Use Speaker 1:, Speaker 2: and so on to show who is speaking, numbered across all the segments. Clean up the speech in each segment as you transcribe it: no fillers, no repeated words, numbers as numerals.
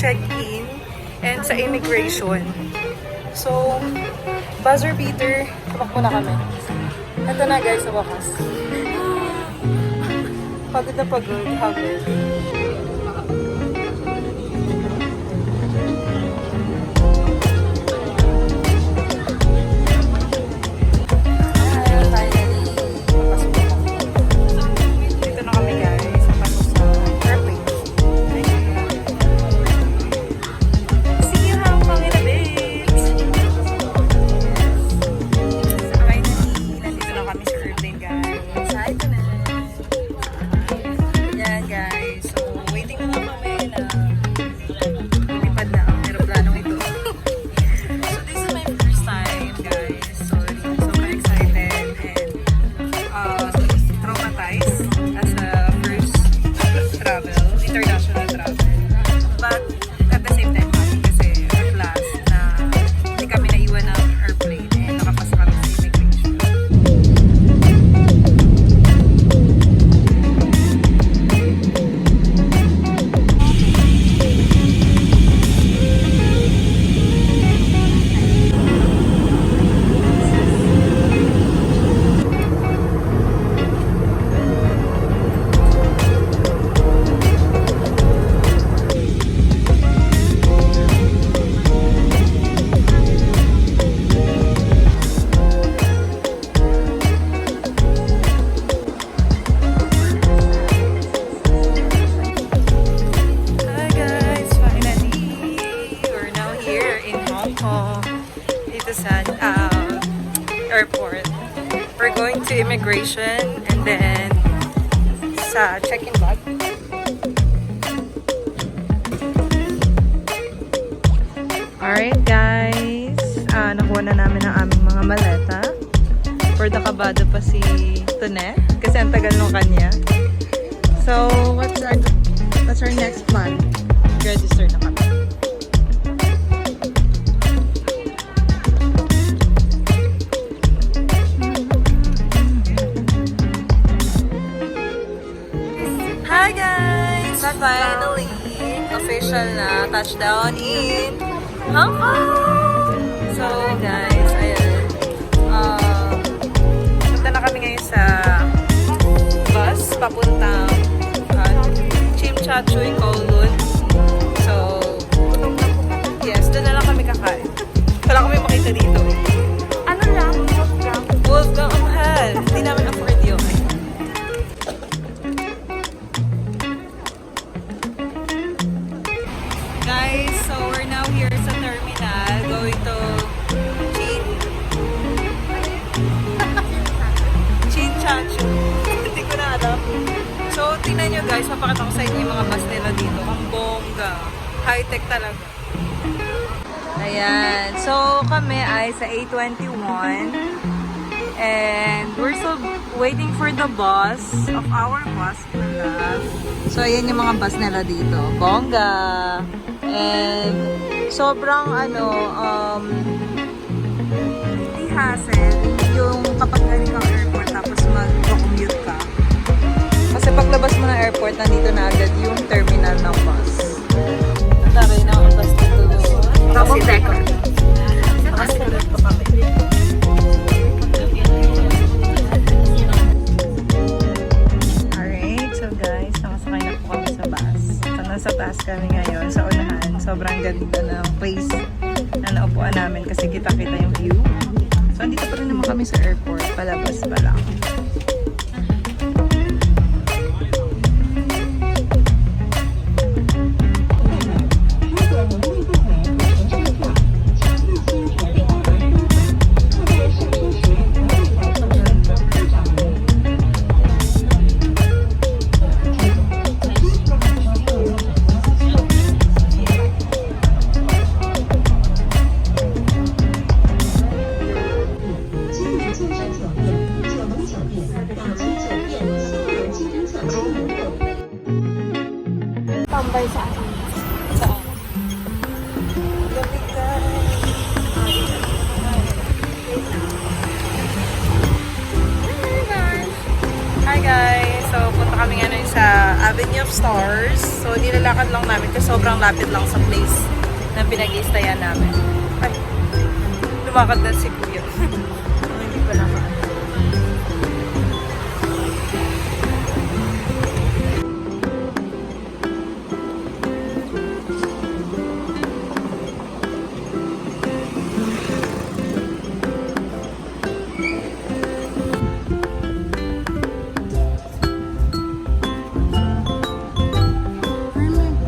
Speaker 1: check-in and sa immigration. So, buzzer beater, tumakbo na kami. Ito na guys, sa wakas. Pagod na pagod, hagod. Airport. We're going to immigration and then sa check-in bag. Alright guys, nakuha na namin ang aming mga maleta. For the kabado pa si Tonet kasi ang tagal nung kanya. So, what's our next plan? Register na kami. Hi guys! Finally, official na touchdown in Hong Kong! So guys, ayan. Punta na kami ngayon sa bus papuntang Chimchachoy, Kowloon. So, yes, doon na lang kami kakain. Wala kami makita dito. Ano lang? Wolfgang ang mahal. Hindi namin afford yun. Guys, so we're now here sa terminal going to Chimchachoy. Hindi ko na alam. So, tingnan nyo guys, mapakita ko sa inyo yung mga bus nila dito. Ang bongga. High-tech talaga. Ayan. So, kami ay sa A21. And we're still waiting for the bus of our bus. So, ayan yung mga bus nila dito. Bongga. And sobrang hindi hassle yung kapag galing kang airport tapos mag-commute ka. Kasi paglabas mo ng airport, nandito na agad yung terminal ng bus. Natari na ang bus dito. Double decker. Alright, so guys, nakasakay na po kami sa bus. So, nasa taas kami ngayon sa unahan. Sobrang ganda ng place na naupuan namin kasi kita-kita yung view. So, andito pa rin naman kami sa airport. Palabas pa lang. Avenue of Stars. So, nilalakad lang namin kasi sobrang lapit lang sa place na pinag-i-stayan namin. Ay, lumakad na si Kuya. Hindi pa naman.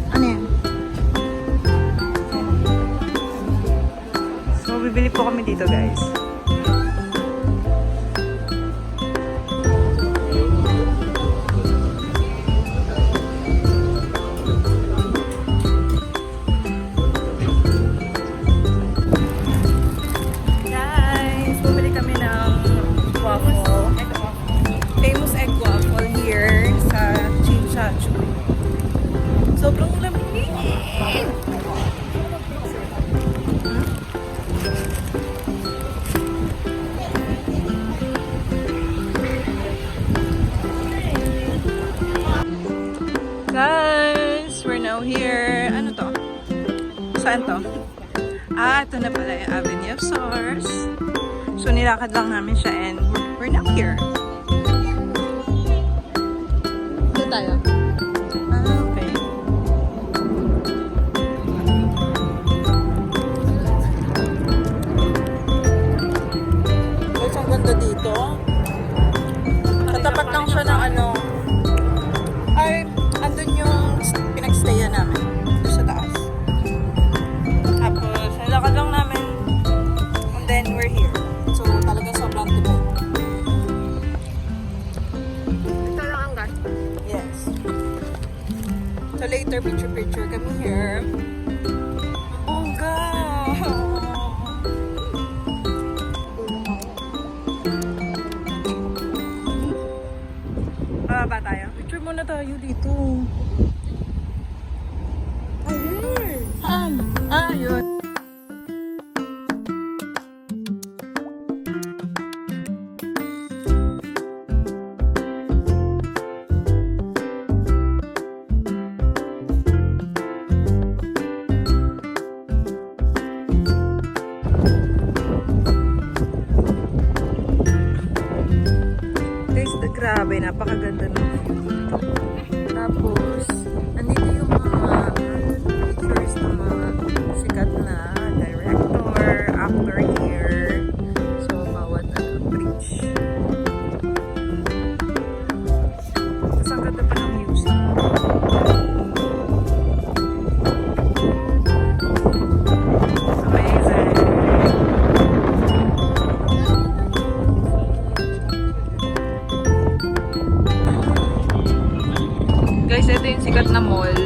Speaker 2: Ano yan?
Speaker 1: So, bibili po kami dito, guys. Guys, bumili kami ng waffle. Famous egg waffle here sa Chinchachu. Sobrang lamig. Guys, we're now here. Ano to? Saan to? Ah, ito na pala yung Avenue of Stars. So, nilakad lang namin siya and we're now here.
Speaker 2: Ito tayo.
Speaker 1: Ah, okay. Guys, ang ganda dito. Katapat lang siya ng ano. Ay, andun yung pinag-stayan namin. Doon sa taas. Tapos, nilakad lang namin. And then, we're here. So, talaga sobrang tipid.
Speaker 2: Ito lang ang gas.
Speaker 1: Yes. So, later, picture-picture kami here. Oh, God! Bababa tayo? Picture muna tayo dito. Ayun! Ayun! Guys, grabe, napakaganda ng view dito. Tapos, nandito yung mga pictures ng mga sikat na director, actor here. So, bawat bridge. Tapos, ang ganda pa ng music. Amazing! Guys, ito yung sikat na mall.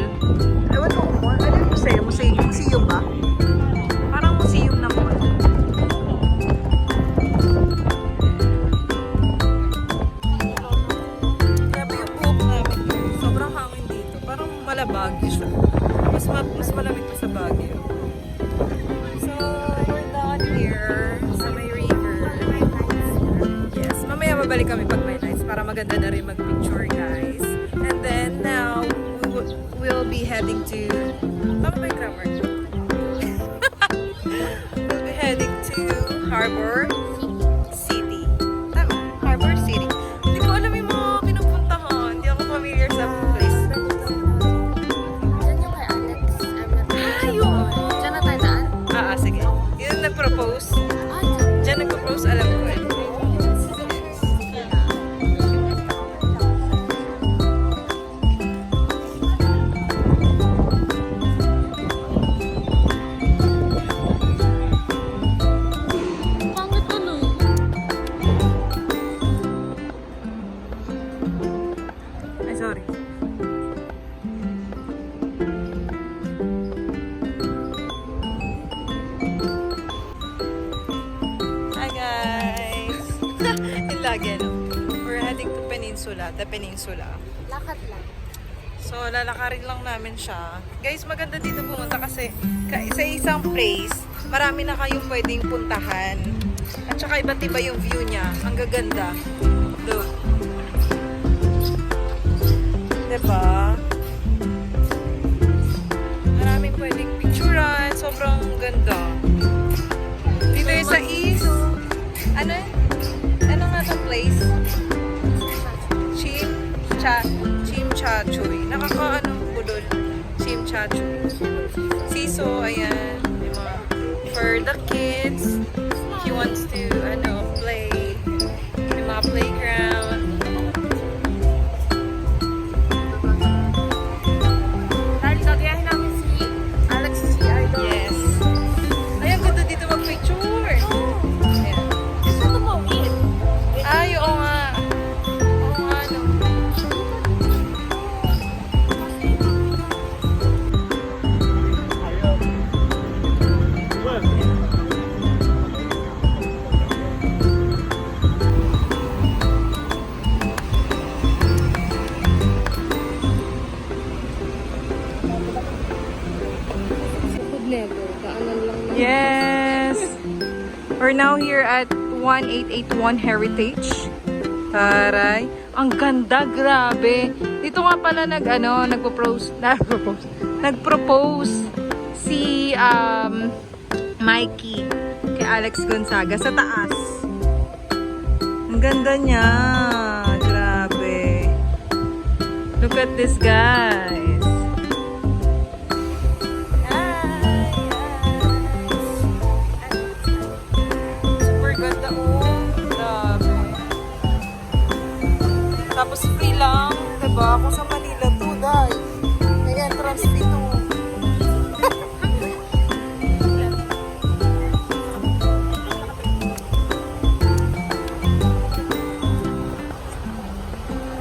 Speaker 1: Ewan ko kung mall. Ano yung museum? Museum ba? Parang museum na mall. Grabe yung buhok namin. Sobrang hangin dito. Parang malabagyo siya. Mas malamig pa sa Baguio. So, we're down here sa may river. Yes, mamaya babalik kami pag may lights para maganda na rin mag-picture, guys. And then now, we'll be heading to... Tama ba yung grammar? We'll be heading to Harbor City. Tama, Harbor City. Hindi ko alam yung mga pinupuntahan. Hindi ako familiar sa place.
Speaker 2: Diyan yung kay Alex.
Speaker 1: Yun!
Speaker 2: Diyan na tayo daan?
Speaker 1: Sige. Yun nag-propose.
Speaker 2: Ay,
Speaker 1: Diyan nag-propose, alam ko eh.
Speaker 2: pangit ano?
Speaker 1: Ay, sorry. Hi guys! Yung lagi, no? We're heading to Peninsula, the Peninsula.
Speaker 2: Lakad lang.
Speaker 1: So, lalakarin lang namin siya. Guys, maganda dito pumunta kasi sa isang place, marami na kayong pwedeng puntahan. At saka iba't iba yung view niya. Ang gaganda. Look. Diba? Maraming pwedeng picturean. Sobrang ganda. Dito yung sa east. Ano? Ano nga itong place? Chimchachoy. Nakakaano budol. Chimchachoy. Siso, ayan. Yung mga for the kids. If you want to, play. Yung mga playground.
Speaker 2: Dahil gagayahin namin si Alex si Idol.
Speaker 1: Yes. Ay, ang ganda dito mag-picture. Ayan.
Speaker 2: Gusto ko mawin.
Speaker 1: Ay, oo nga. Oo nga, no.
Speaker 2: Sukod never. Daanan lang na.
Speaker 1: Yes! We're now here at 1881 Heritage. Taray. Ang ganda, grabe. Dito nga pala nagpropose si Mikey kay Alex Gonzaga sa taas. Ang ganda niya. Grabe. Look at this, guys. Super ganda, oh. Grabe. Tapos free lang, diba? Kung sa Manila to, dahil may entrance dito.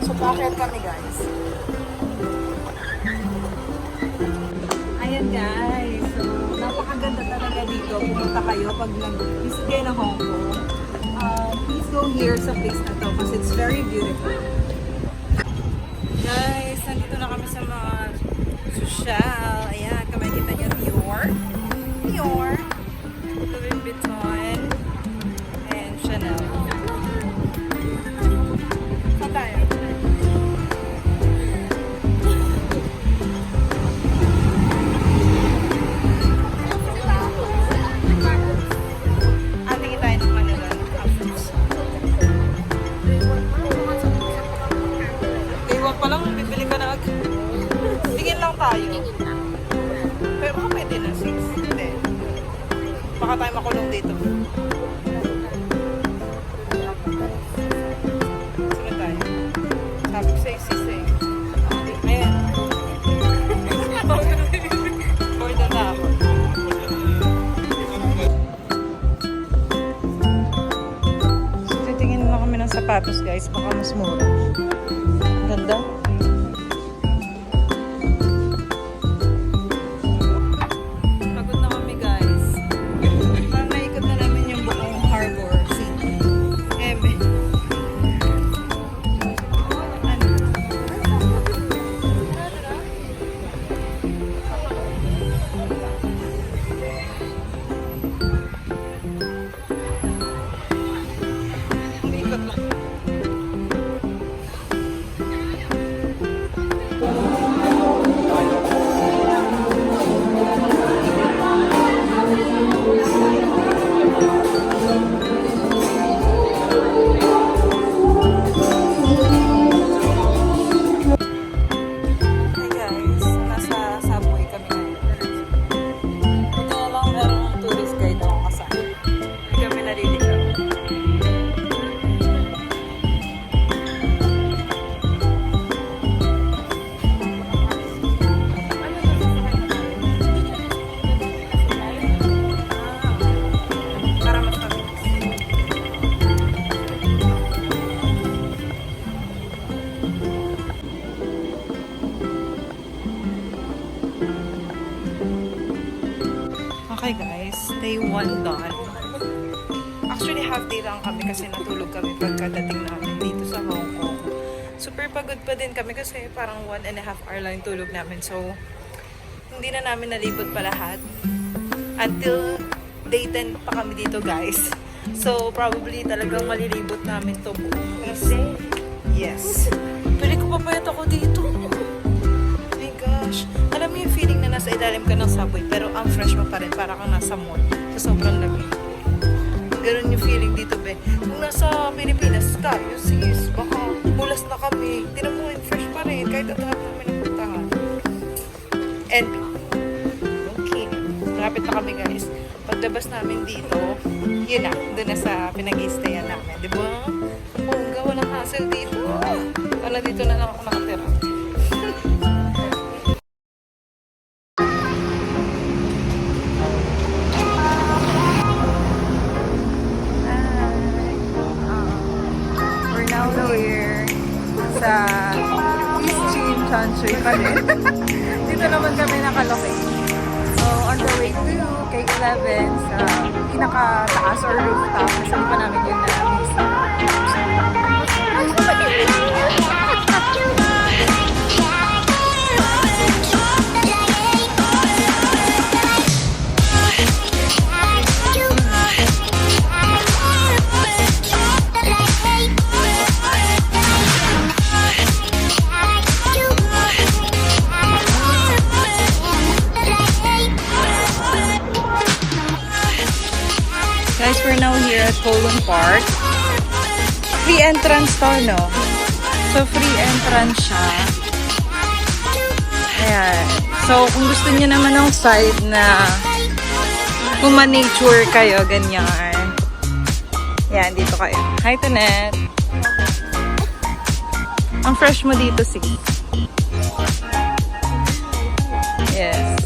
Speaker 1: So, bakit kami, guys? Ayan, guys. So, napakaganda talaga dito. Pumunta kayo pag nag-visit kayo ng Hong Kong. Please go here sa place na to kasi it's very beautiful. Guys, nandito na kami sa mga social. Ayan, kung makikita niyo, Dior, Louis Vuitton, and Chanel. Saan tayo? Tingin tayo ng Manila. Iwan pa lang, bibili ka na agad. Tingin lang tayo. Pero baka pwede na, sis. Hindi. Baka tayo makulong dito. Sunod tayo. Sabi ko sa'yo, sis eh. Ayan. Order na ako. So, titingin na kami ng sapatos, guys. Baka mas mura. Ganda. Pagod na kami, guys. Parang naikot na namin yung buong harbor city. Eme. Ano? Umiikot lang. Hey guys, nasa subway kami ngayon. Ito na lang meron ng tourist guide ako kasama. Hindi kami naliligaw. Para mas mabilis. Okay guys, day 1 done. Actually half day lang kami kasi natulog kami pagkadating namin dito sa Hong Kong. Super pagod pa din kami kasi parang 1.5 hour lang yung tulog namin. So, hindi na namin nalibot pa lahat. Until day 10 pa kami dito guys. So, probably talagang malilibot namin to buong. Yes. Pwede ko mapapayat ako dito. Oh my gosh. Alam mo yung feeling na nasa ilalim ka ng subway pero ang fresh mo pa rin para kang nasa mall sa sobrang lamig. Ganun yung feeling dito, be. Kung nasa Pilipinas tayo, sis, baka bulas na kami. Tinan mo, fresh pa rin kahit at lahat namin ang puntahan. And, okay. Malapit na kami, guys. Paglabas namin dito, yun na, doon na sa pinag-i-stayan namin. Di ba? Bongga, walang hassle dito. Wala, dito na lang ako nakatira. We're now here sa East Chin Chanchoy pa rin. Dito naman kami nakalocate. So, on the way to Cake 11 sa pinaka-taas or rooftop. Kasi hindi pa namin yun na-miss. Guys, we're now here at Colon Park. Free entrance to, no? So, free entrance siya. Ayan. So, kung gusto niyo naman ng side na nature kayo, ganyan. Ayan, dito kayo. Hi, Tonet. Ang fresh mo dito, sige. Yes.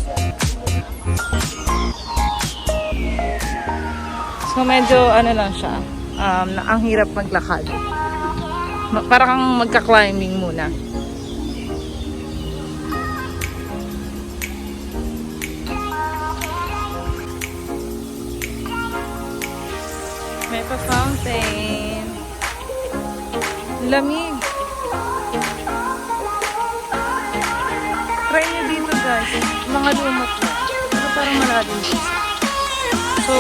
Speaker 1: So, medyo, ano lang siya, ang hirap maglakad. Para kang magka-climbing muna. May pa-fountain. Lamig. Try nyo dito, guys. Mga lumot na. Pero parang malalim dito. So,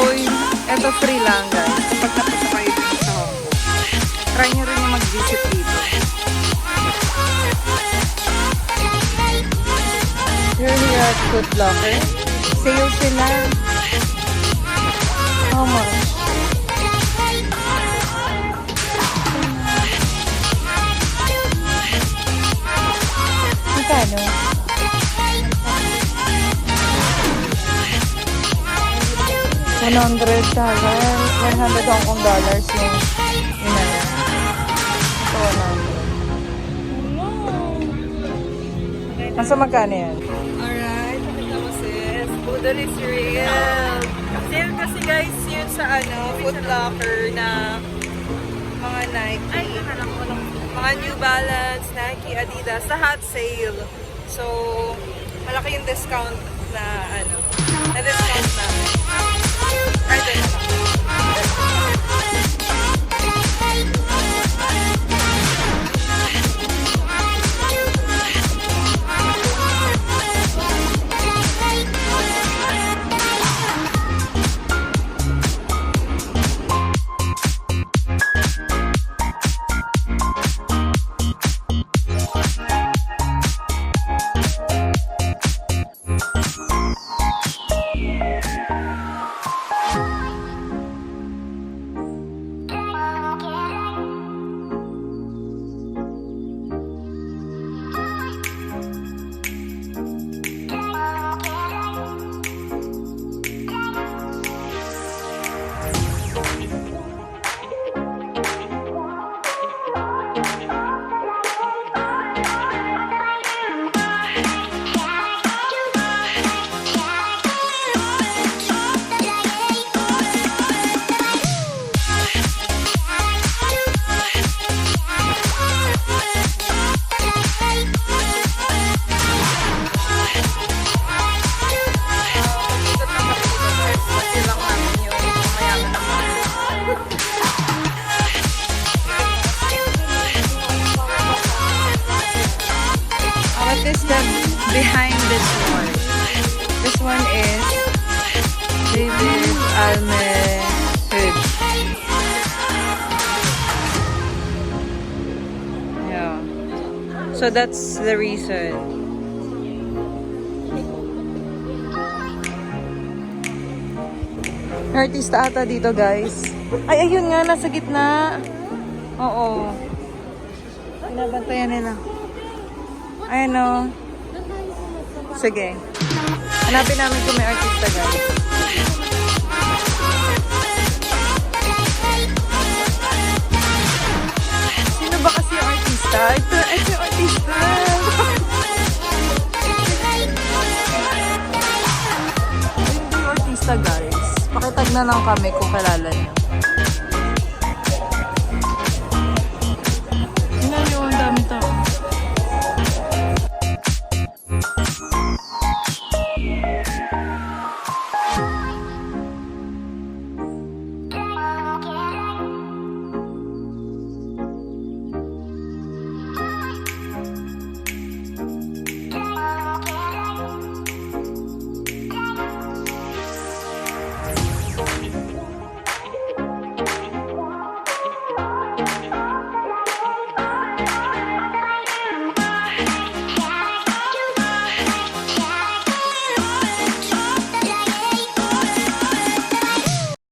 Speaker 1: eto free lang, guys. Pag napasa kayo dito sa Hong Kong, try nyo rin yung mag-visit dito. You're here at Foot Locker. Sale sila. How much? Magkano? $100 Hong Kong dollars yung ina niya. So, nasa magkano yan? Alright, pakita mo sis. Budol is real. Sale kasi guys yun sa Foot Locker na mga Nike. Mga New Balance, Nike, Adidas, sa hot sale. So, malaki yung discount na na-discount namin. behind this one. This one is David Almehid. Yeah. So So that's the reason. May artista ata dito, guys. Ay, ayun nga, nasa gitna. Oo. Binabantayan nila. Ayun o. Sige. Hanapin namin kung may artista, guys. Sino ba kasi yung artista? Ito yung artista. Ito yung artista, guys. Pakitag na lang kami kung kilala niyo. Tingnan niyo, ang dami tao.